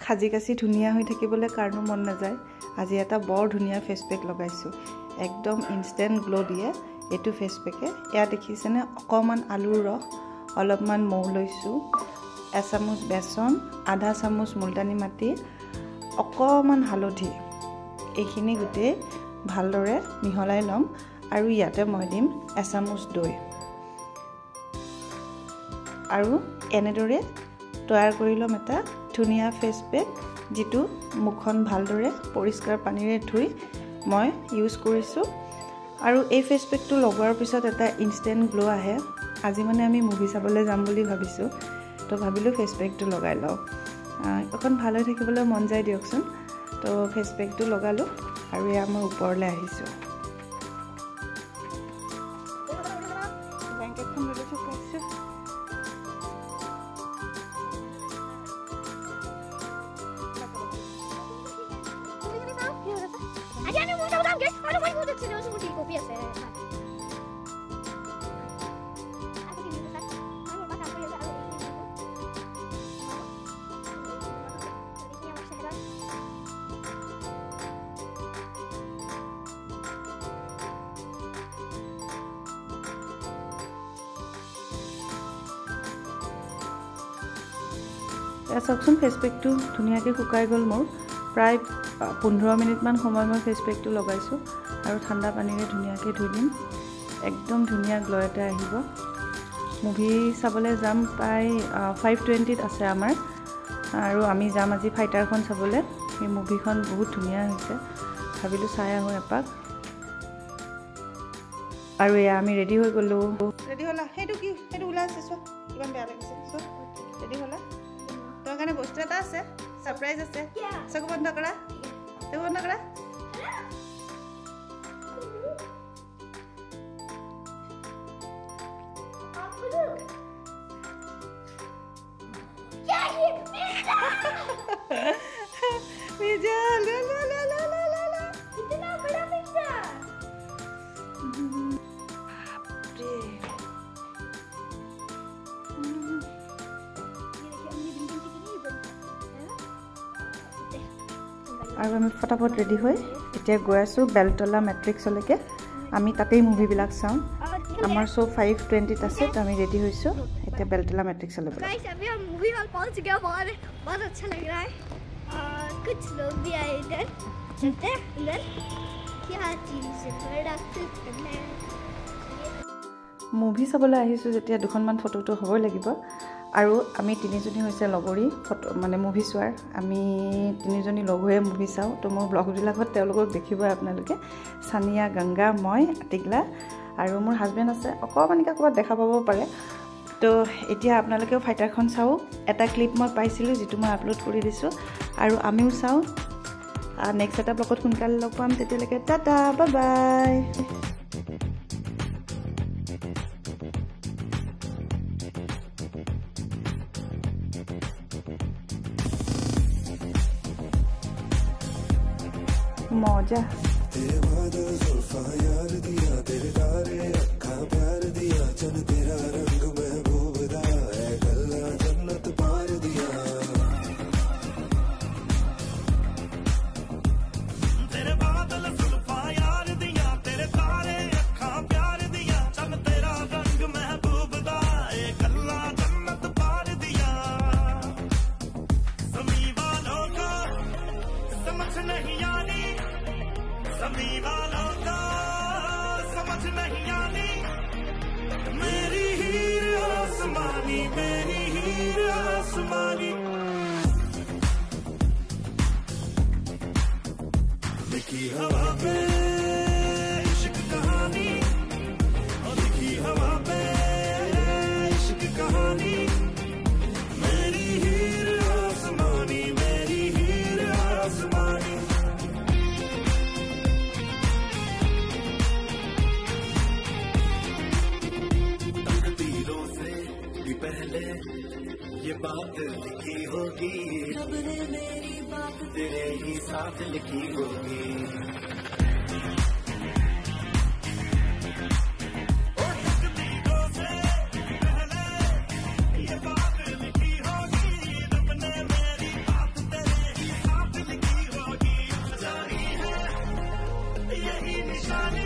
খাজি কাছি ধুনিয়া হৈ থাকিবলে কাৰণো মন নাযায় আজি এটা বৰ ধুনিয়া ফেস পেক লগাইছো একদম ইনস্ট্যান্ট গ্লো দিয়ে এটু ফেস পেকে ইয়া দেখিছেনে অকমান আলুৰ ৰস অলপমান মৌ লৈছো এচামুচ বেসন আধা চামুচ মুলতানি মাটি অকমান হালধি এইখিনি গুটে ভালদৰে মিহলাই লম আৰু ইয়াতে মই দিম এচামুচ দৈ আৰু এনেদৰে তৈয়াৰ কৰি লম এটা ধুনিয়া ফেস পেক যেটো মুখন ভালদৰে পৰিষ্কাৰ পানীৰে ধুই মই ইউজ কৰিছো আৰু এই ফেস পেকটো লগোৱাৰ পিছত এটা ইনস্ট্যান্ট গ্লো আহে আজি মানে আমি মুভি চাবলৈ যাম বুলি ভাবিছো তো ভাবিলো ফেস পেকটো লগাই লও এখন ভাল হৈ থাকিবলৈ মন যায় দিয়কচোন তো ফেস পেকটো লগালো আৰু এয়া মই ওপৰলৈ আহিছো ব্লেংকেটখন লৈ থৈছো চাওকচোন ফেস পেকটো ধুনিয়াকৈ শুকাই গল মোৰ প্ৰায় 15 মিনিট মান সময় মই ফেস পেকটো লগাইছো আৰু ঠাণ্ডা পানীৰে ধুনিয়াকৈ ধুই দিম একদম ধুনিয়া গ্লো এটা আহিব মুভি চাবলৈ যাম প্ৰায় 5:20 ত আছে আমাৰ আৰু আমি যাম আজি ফাইটাৰখন চাবলৈ এই মুভিখন বহুত ধুনিয়া হৈছে ভাবিলো চাই আহো এপাক আৰু এয়া আমি ৰেডি হৈ গলো ৰেডি হলা হেতু কি হেতু উলাইছে সো কিমান বেয়া লাগিছে সো ৰেডি হলা তোৰ কাৰণে বস্তু এটা আছে সাৰপ্ৰাইজ আছে সগো বন্ধ কৰা সগো বন্ধ কৰা विजय ला ला ला ला ला ला ला कितना बड़ा पिक्चर আৰু আমি ফটাফট ৰেডি হৈ এতিয়া গৈ আছো বেলতলা মেট্ৰিক্সলৈকে আমি তাতেই মুভি বিলাক চাও আমাৰ শো 5:20 ত আছে তো আমি ৰেডি হৈছো এতিয়া বেলতলা মেট্ৰিক্সলৈ गाइस अभी हम मूवी हॉल पहुंच गए बहुत अच्छा लग रहा है और कुछ लोग भी आए इधर चलते हैं इधर क्या चीज से प्रोडक्ट करना है মুভি চাবলৈ আহিছো যেতিয়া দুখনমান ফটোটো হ'বই লাগিব আৰু আমি তিনিজনী হৈছে লগৰী ফটো মানে মুভি চোৱাৰ আমি তিনিজনী লগ হৈ মুভি চাও তো মোৰ ব্লগবিলাকত তেওঁলোকক দেখিব আপোনালোকে সানিয়া গংগা মই আতিকলা আৰু মোৰ হাজবেন্ড আছে অকমানিকা ক'বাত দেখা পাব পাৰে তো এতিয়া আপোনালোকেও ফাইটাৰখন চাও এটা ক্লিপ মই পাইছিলো যেটো মই আপলোড কৰি দিছো আৰু আমিও চাও নেক্সট এটা ব্লগত সোনকালে লগ পাম তেতিয়ালৈকে টাটা বাই বাই मौजा तेरे वादा जुल्फा यार दिया तेरे तारे अखा प्यार दिया चल तेरा रंग महबूब दा है गल्ला जन्नत पार दिया तेरे बादल जुल्फा यार दिया तेरे तारे अखा प्यार दिया चल तेरा रंग महबूब दा है गल्ला जन्नत पार दिया समी वालों का समझ नहीं आनी सभी वालों का समझ नहीं आनी मेरी हीर आसमानी मेरी हीर आसमानी लिखी हवा पे इश्क कहानी और लिखी हवा पे इश्क कहानी मेरी हीर आसमानी मेरी हीर आसमानी पहले ये बात लिखी होगी रब ने मेरी बात तेरे ही साथ लिखी होगी ये बात लिखी होगी रब ने मेरी बात तेरे Johnny.